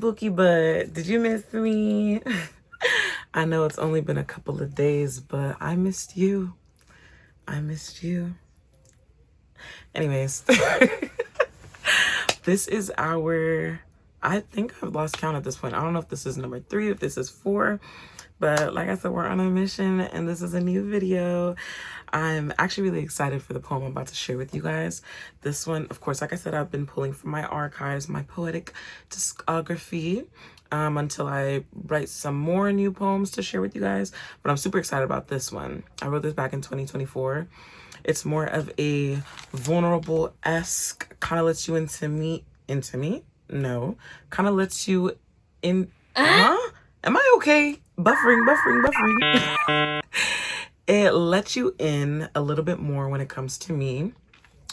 Pookie Butt. Did you miss me? I know it's only been a couple of days, but I missed you. I missed you. Anyways, this is our, I think I've lost count at this point. I don't know if this is number 3, if this is 4, but like I said, we're on a mission and this is a new video. I'm actually really excited for the poem I'm about to share with you guys. This one, of course, like I said, I've been pulling from my archives, my poetic discography, until I write some more new poems to share with you guys. But I'm super excited about this one. I wrote this back in 2024. It's more of a vulnerable-esque, kind of lets you into me? No. Kind of lets you in, huh? Am I okay? Buffering. It lets you in a little bit more when it comes to me.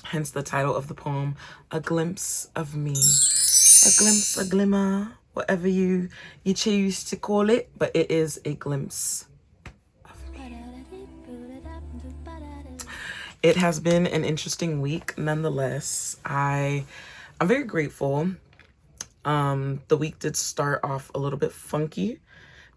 Hence the title of the poem, A Glimpse of Me. A glimpse, a glimmer, whatever you choose to call it, but it is a glimpse of me. It has been an interesting week nonetheless. I'm very grateful. The week did start off a little bit funky.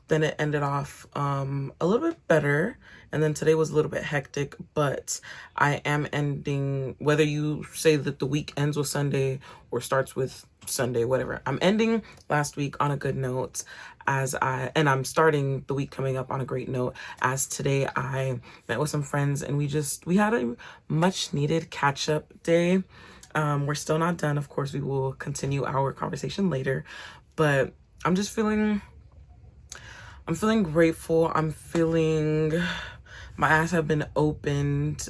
Then it ended off a little bit better. And then today was a little bit hectic, but I am ending, whether you say that the week ends with Sunday or starts with Sunday, whatever. I'm ending last week on a good note and I'm starting the week coming up on a great note, as today I met with some friends and we had a much needed catch up day. We're still not done. Of course, we will continue our conversation later, but I'm feeling grateful. I'm feeling my eyes have been opened.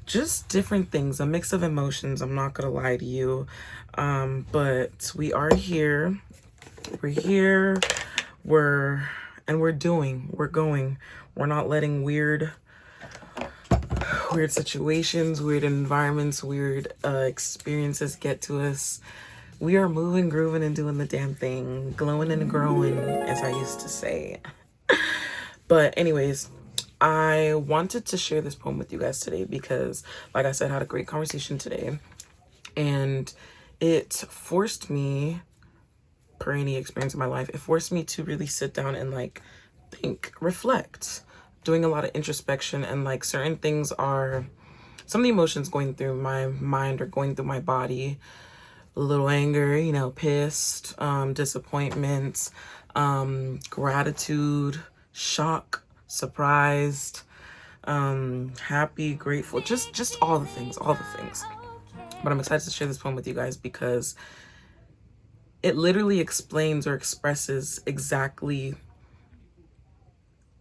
Just different things, a mix of emotions. I'm not gonna lie to you. But we are here. We're here. We're going. We're not letting weird situations, weird environments, weird experiences get to us. We are moving, grooving, and doing the damn thing. Glowing and growing, as I used to say. But anyways, I wanted to share this poem with you guys today because, like I said, I had a great conversation today. And it forced me, per any experience in my life, it forced me to really sit down and like think, reflect, doing a lot of introspection, and like certain things are, some of the emotions going through my mind or going through my body. A little anger, you know, pissed, disappointment, gratitude, shock, surprised, happy, grateful, just all the things. But I'm excited to share this poem with you guys because it literally explains or expresses exactly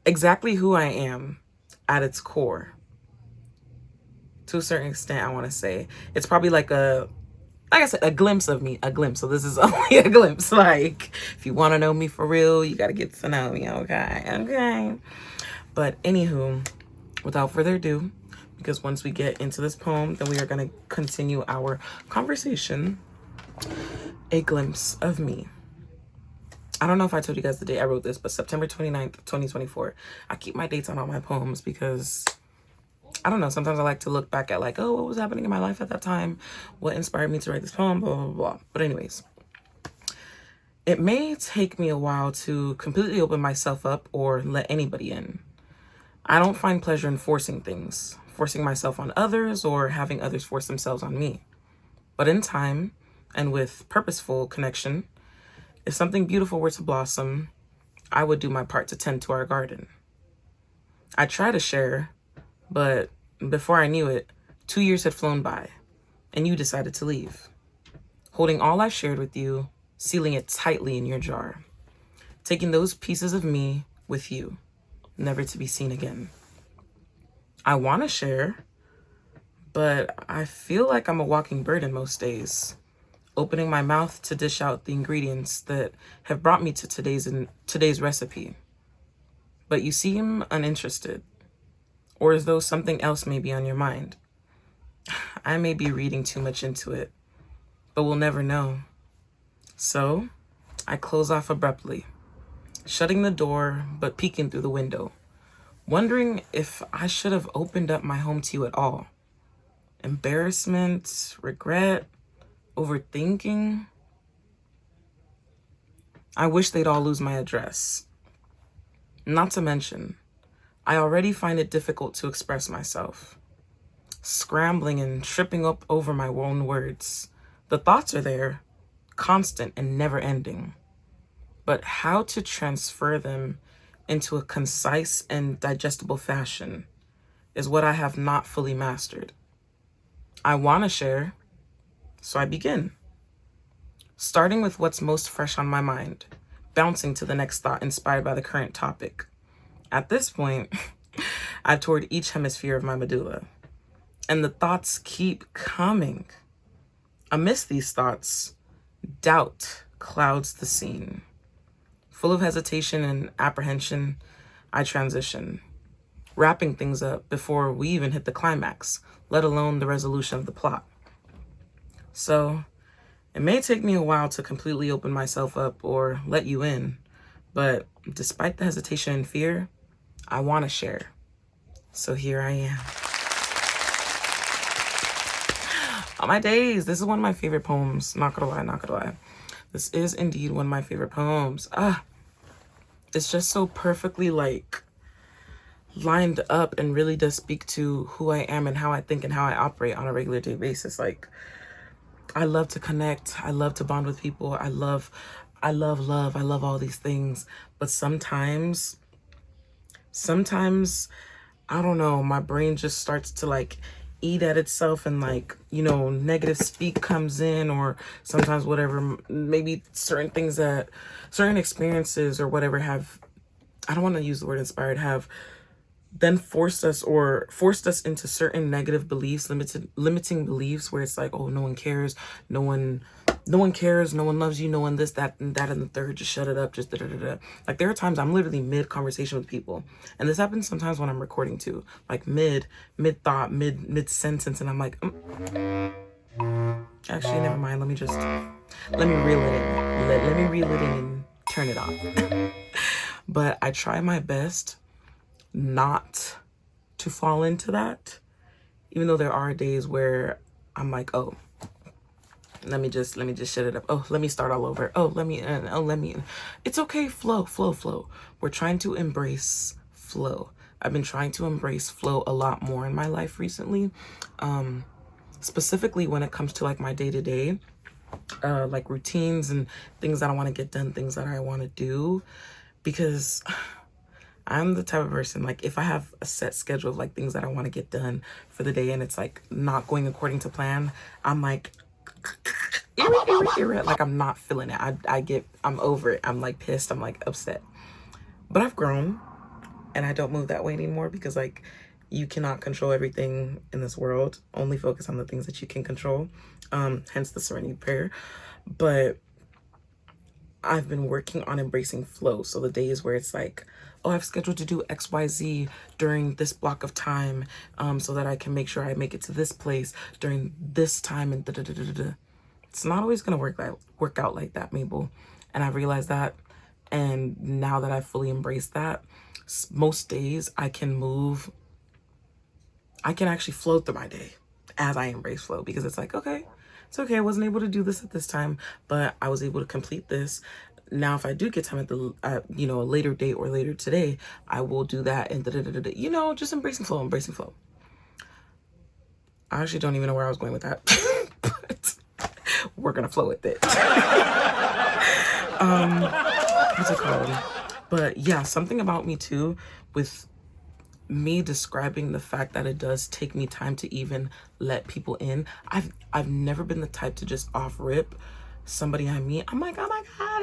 who I am at its core. To a certain extent, I want to say. It's probably like I said, a glimpse of me, a glimpse. So this is only a glimpse. Like, if you want to know me for real, you got to get to know me, okay? But anywho, without further ado, because once we get into this poem, then we are going to continue our conversation. A glimpse of me. I don't know if I told you guys the day I wrote this, but September 29th, 2024. I keep my dates on all my poems because I don't know, sometimes I like to look back at like, oh, what was happening in my life at that time? What inspired me to write this poem, blah, blah, blah. But anyways, it may take me a while to completely open myself up or let anybody in. I don't find pleasure in forcing things, forcing myself on others or having others force themselves on me. But in time and with purposeful connection, if something beautiful were to blossom, I would do my part to tend to our garden. I try to share, but before I knew it, 2 years had flown by, and you decided to leave, holding all I shared with you, sealing it tightly in your jar, taking those pieces of me with you, never to be seen again. I want to share, but I feel like I'm a walking burden most days, opening my mouth to dish out the ingredients that have brought me to today's recipe. But you seem uninterested, or as though something else may be on your mind. I may be reading too much into it, but we'll never know. So I close off abruptly, shutting the door but peeking through the window, wondering if I should have opened up my home to you at all. Embarrassment, regret, overthinking. I wish they'd all lose my address. Not to mention, I already find it difficult to express myself. Scrambling and tripping up over my own words. The thoughts are there, constant and never ending. But how to transfer them into a concise and digestible fashion is what I have not fully mastered. I want to share, so I begin. Starting with what's most fresh on my mind, bouncing to the next thought inspired by the current topic. At this point, I've toured each hemisphere of my medulla, and the thoughts keep coming. Amidst these thoughts, doubt clouds the scene. Full of hesitation and apprehension, I transition, wrapping things up before we even hit the climax, let alone the resolution of the plot. So, it may take me a while to completely open myself up or let you in, but despite the hesitation and fear, I want to share. So here I am. On my days, this is one of my favorite poems. Not gonna lie, not gonna lie. This is indeed one of my favorite poems. It's just so perfectly like lined up and really does speak to who I am and how I think and how I operate on a regular day basis. Like, I love to connect. I love to bond with people. I love love. I love all these things. But sometimes, I don't know, my brain just starts to like eat at itself and like, you know, negative speak comes in, or sometimes whatever, maybe certain things that, certain experiences or whatever have, I don't want to use the word inspired, have then forced us into certain negative beliefs, limiting beliefs where it's like, oh, no one cares, no one cares, no one loves you, no one this, that, and the third, just shut it up, just da-da-da-da. Like, there are times I'm literally mid-conversation with people, and this happens sometimes when I'm recording too, like mid-thought, mid-sentence, and I'm like, actually, never mind, let me reel it in, let me reel it in and turn it off. But I try my best not to fall into that, even though there are days where I'm like, oh, let me just shut it up. Oh, let me start all over. Oh, let me. It's okay. Flow. We're trying to embrace flow. I've been trying to embrace flow a lot more in my life recently, specifically when it comes to like my day-to-day, like routines and things that I want to get done, things that I want to do, because I'm the type of person, like, if I have a set schedule of like things that I want to get done for the day and it's like not going according to plan, I'm like, like, I'm not feeling it. I'm over it. I'm like pissed. I'm like upset. But I've grown and I don't move that way anymore, because like, you cannot control everything in this world. Only focus on the things that you can control. Hence the serenity prayer. But I've been working on embracing flow. So the days where it's like, oh, I've scheduled to do XYZ during this block of time, so that I can make sure I make it to this place during this time, and da-da-da-da-da. It's not always going to work out like that, Mabel. And I've realized that. And now that I've fully embraced that, most days I can actually flow through my day as I embrace flow, because it's like, okay, it's okay. I wasn't able to do this at this time, but I was able to complete this. Now, if I do get time at a later date or later today, I will do that, and just embracing flow. I actually don't even know where I was going with that, but we're gonna flow with it. What's it called? But yeah, something about me too, with me describing the fact that it does take me time to even let people in. I've never been the type to just off rip somebody I meet. I'm like, oh my God,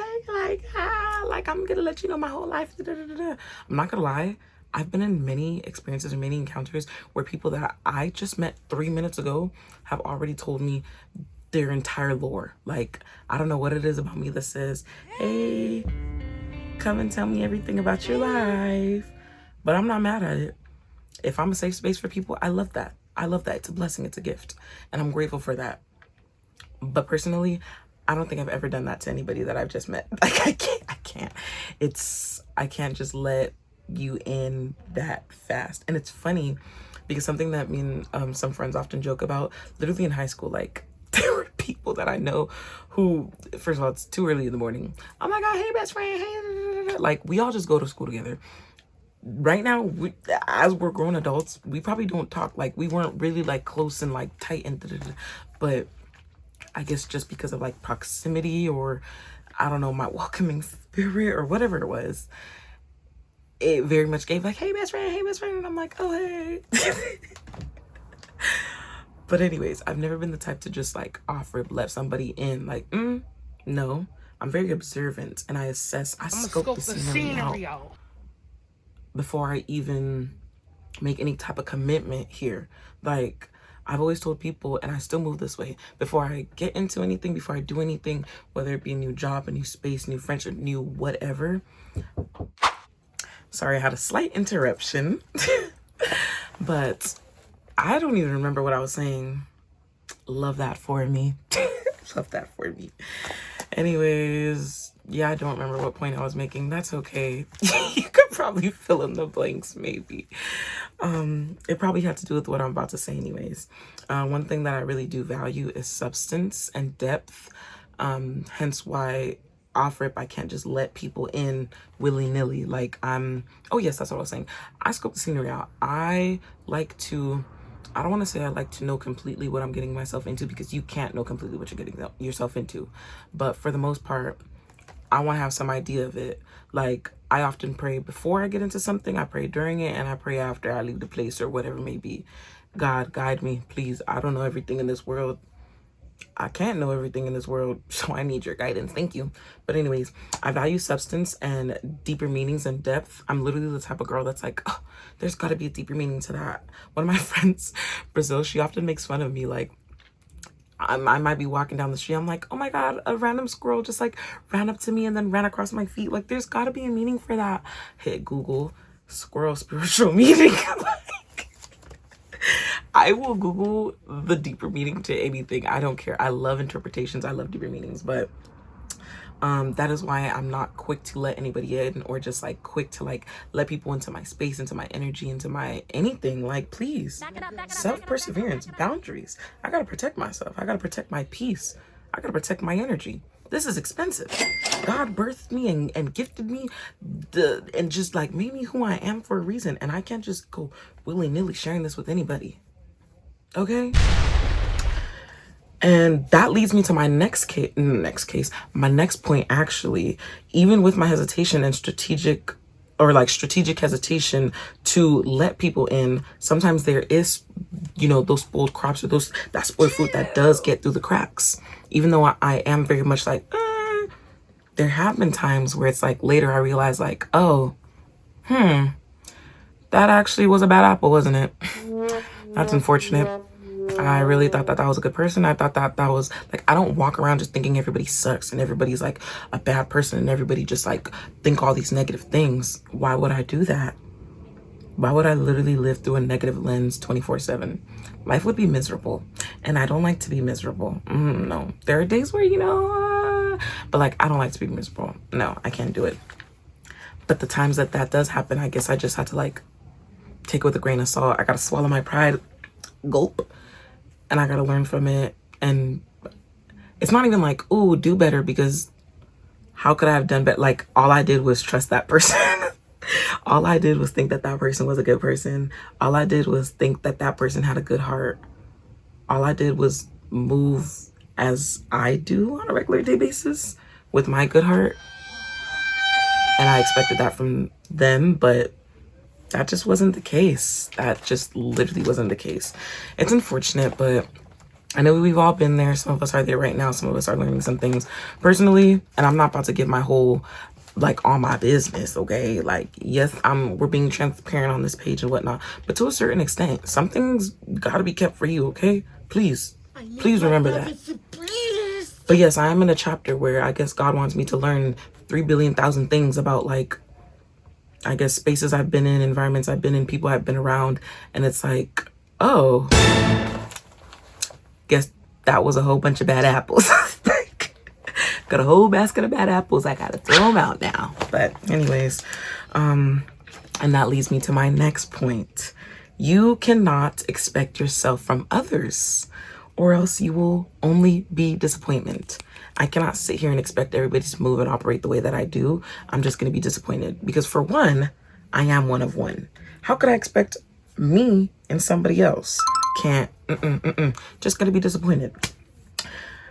like I'm gonna let you know my whole life. I'm not gonna lie. I've been in many experiences or many encounters where people that I just met 3 minutes ago have already told me their entire lore. Like, I don't know what it is about me that says, hey, come and tell me everything about your life. But I'm not mad at it. If I'm a safe space for people, I love that. It's a blessing. It's a gift. And I'm grateful for that. But personally, I don't think I've ever done that to anybody that I've just met. Like, I can't. I can't just let you in that fast. And it's funny because something that me and some friends often joke about, literally in high school, like, there were people that I know who, first of all, it's too early in the morning. Oh my God, hey best friend, hey, like we all just go to school together. Right now, as we're grown adults, we probably don't talk, like we weren't really like close and like tight and but I guess just because of like proximity, or I don't know, my welcoming spirit or whatever it was, it very much gave like, hey best friend, and I'm like, oh hey. But anyways, I've never been the type to just like offer, let somebody in, like, no. I'm very observant, and I assess, I scope the scenery out before I even make any type of commitment here. Like, I've always told people, and I still move this way, before I get into anything, before I do anything, whether it be a new job, a new space, new friendship, new whatever. Sorry, I had a slight interruption. But I don't even remember what I was saying. Love that for me. Love that for me. Anyways, yeah, I don't remember what point I was making. That's okay. You could probably fill in the blanks, maybe. It probably had to do with what I'm about to say anyways. One thing that I really do value is substance and depth. Hence why off rip, I can't just let people in willy-nilly. Like oh yes, that's what I was saying. I scope the scenery out. I don't want to say I like to know completely what I'm getting myself into, because you can't know completely what you're getting yourself into. But for the most part, I want to have some idea of it. Like, I often pray before I get into something, I pray during it, and I pray after I leave the place or whatever it may be. God, guide me, please. I don't know everything in this world. I can't know everything in this world, so I need your guidance. Thank you. But anyways, I value substance and deeper meanings and depth. I'm literally the type of girl that's like, oh, there's got to be a deeper meaning to that. One of my friends, Brazil, she often makes fun of me. Like, I might be walking down the street. I'm like, oh my God, a random squirrel just like ran up to me and then ran across my feet. Like, there's got to be a meaning for that. Hit Google, squirrel spiritual meaning. I will Google the deeper meaning to anything. I don't care. I love interpretations. I love deeper meanings. But that is why I'm not quick to let anybody in, or just like quick to like let people into my space, into my energy, into my anything. Like, please, self-perseverance, boundaries. I gotta protect myself. I gotta protect my peace. I gotta protect my energy. This is expensive. God birthed me and gifted me and just like made me who I am for a reason. And I can't just go willy-nilly sharing this with anybody. Okay? And that leads me to my next point, actually. Even with my hesitation and strategic hesitation to let people in, sometimes there is, those spoiled crops, or that spoiled fruit that does get through the cracks. Even though I am very much like, there have been times where it's like later I realize like, oh, that actually was a bad apple, wasn't it? That's unfortunate. I really thought that was a good person. I thought that was like, I don't walk around just thinking everybody sucks and everybody's like a bad person and everybody just like think all these negative things. Why would I do that? Why would I literally live through a negative lens 24/7? Life would be miserable, and I don't like to be miserable. No, there are days where, but like, I don't like to be miserable. No, I can't do it. But the times that does happen, I guess I just had to like take it with a grain of salt. I gotta swallow my pride, gulp, and I gotta learn from it. And it's not even like, ooh, do better, because how could I have done better? Like, all I did was trust that person. All I did was think that person was a good person. All I did was think that person had a good heart. All I did was move as I do on a regular day basis with my good heart. And I expected that from them, but that just wasn't the case. That just literally wasn't the case. It's unfortunate, but I know we've all been there. Some of us are there right now. Some of us are learning some things personally. And I'm not about to give my whole, like, all my business, okay? Like, yes, we're being transparent on this page and whatnot. But to a certain extent, something's got to be kept for you, okay? Please remember that. But yes, I am in a chapter where I guess God wants me to learn 3 billion thousand things about, like, I guess spaces I've been in, environments I've been in, people I've been around. And it's like, oh, guess that was a whole bunch of bad apples. Got a whole basket of bad apples. I gotta throw them out now. But anyways, and that leads me to my next point. You cannot expect yourself from others, or else you will only be disappointment. I cannot sit here and expect everybody to move and operate the way that I do. I'm just going to be disappointed because, for one, I am one of one. How could I expect me and somebody else? Can't. Just going to be disappointed.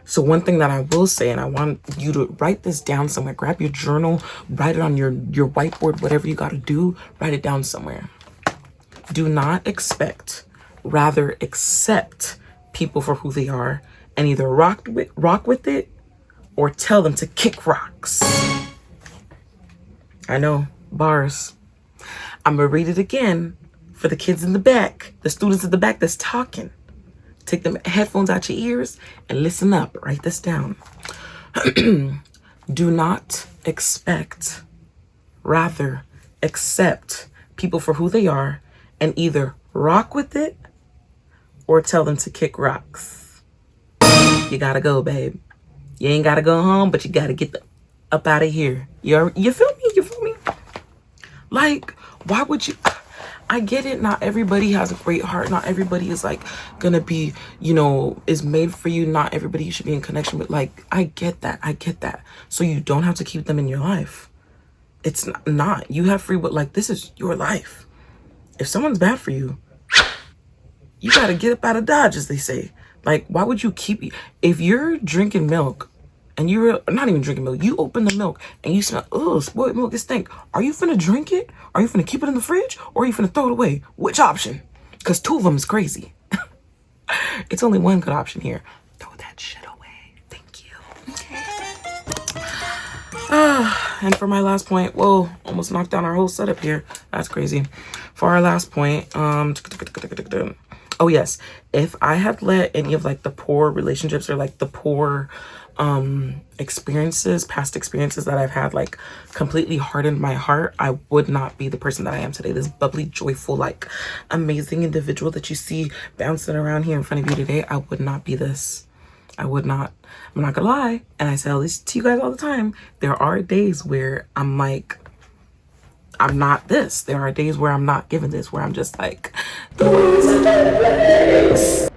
So one thing that I will say, and I want you to write this down somewhere, grab your journal, write it on your whiteboard, whatever you got to do, write it down somewhere. Do not expect, rather accept people for who they are, and either rock with it or tell them to kick rocks. I know, bars. I'm gonna read it again for the kids in the back, the students in the back that's talking. Take them headphones out your ears and listen up. Write this down. Do not expect, rather accept people for who they are, and either rock with it or tell them to kick rocks. You gotta go, babe. You ain't gotta go home, but you gotta get up out of here. You feel me? You feel me? Like, why would you? I get it. Not everybody has a great heart. Not everybody is like gonna be, is made for you. Not everybody you should be in connection with. Like, I get that. I get that. So you don't have to keep them in your life. It's not. You have free will. Like, this is your life. If someone's bad for you, you gotta get up out of Dodge, as they say. Like, why would you keep? If you're drinking milk, and you're not even drinking milk, you open the milk and you smell, oh, spoiled milk, it stink. Are you finna drink it? Are you finna keep it in the fridge? Or are you finna throw it away? Which option? Because two of them is crazy. It's only one good option here. Throw that shit away. Thank you. And for my last point, whoa, almost knocked down our whole setup here. That's crazy. For our last point, oh yes, if I had let any of like the poor relationships or like the poor past experiences that I've had like completely hardened my heart, I would not be the person that I am today. This bubbly, joyful, like amazing individual that you see bouncing around here in front of you today, I would not be this. I would not. I'm not gonna lie, and I tell this to you guys all the time. There are days where I'm like, I'm not this. There are days where I'm not given this, where I'm just like,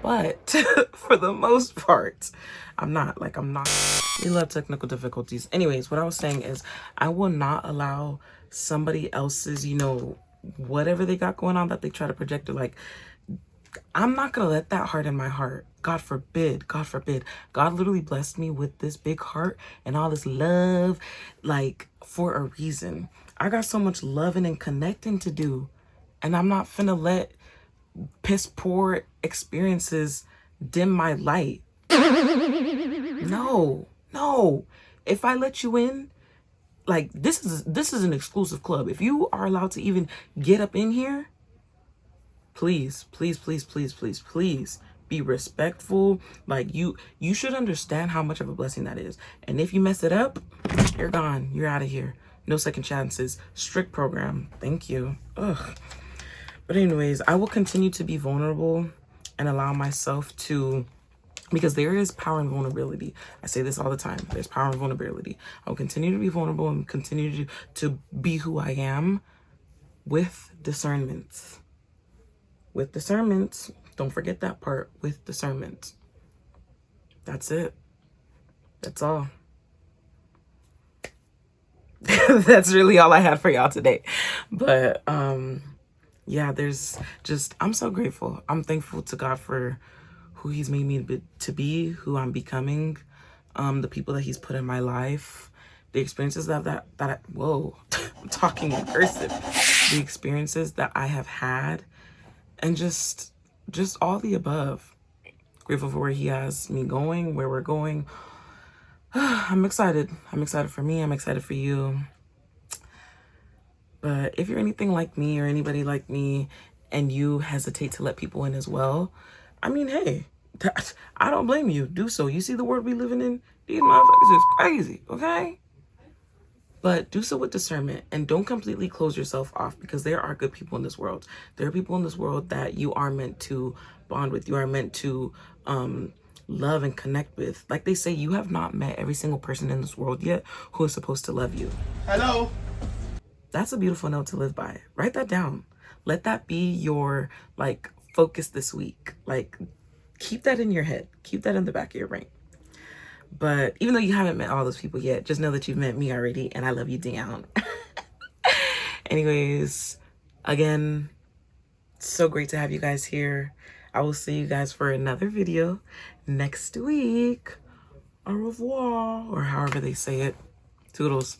but for the most part, I'm not. We love technical difficulties. Anyways, what I was saying is I will not allow somebody else's, whatever they got going on that they try to project it. Like, I'm not going to let that harden my heart. God forbid. God forbid. God literally blessed me with this big heart and all this love, like, for a reason. I got so much loving and connecting to do, and I'm not finna let piss poor experiences dim my light. No. If I let you in, like, this is an exclusive club. If you are allowed to even get up in here, please be respectful. Like, you should understand how much of a blessing that is. And if you mess it up, you're gone. You're out of here. No second chances. Strict program. Thank you. Ugh. But anyways, I will continue to be vulnerable and allow myself to, because there is power in vulnerability. I say this all the time. There's power in vulnerability. I will continue to be vulnerable and continue to be who I am with discernment. With discernment. Don't forget that part. With discernment. That's it. That's all. That's really all I had for y'all today. But yeah, I'm so grateful. I'm thankful to God for who he's made me to be, who I'm becoming, the people that he's put in my life, the experiences that whoa, I'm talking in cursive, the experiences that I have had, and just all the above. Grateful for where he has me going, where we're going. I'm excited. I'm excited for me. I'm excited for you. But if you're anything like me or anybody like me and you hesitate to let people in as well, I mean, hey, I don't blame you. Do so. You see the world we living in? These motherfuckers is crazy, okay? But do so with discernment and don't completely close yourself off, because there are good people in this world. There are people in this world that you are meant to bond with. You are meant to love and connect with. Like they say, you have not met every single person in this world yet who is supposed to love you. Hello. That's a beautiful note to live by. Write that down. Let that be your, like, focus this week. Like, keep that in your head. Keep that in the back of your brain. But even though you haven't met all those people yet, just know that you've met me already, and I love you down. Anyways, again, so great to have you guys here. I will see you guys for another video next week. Au revoir, or however they say it. Toodles.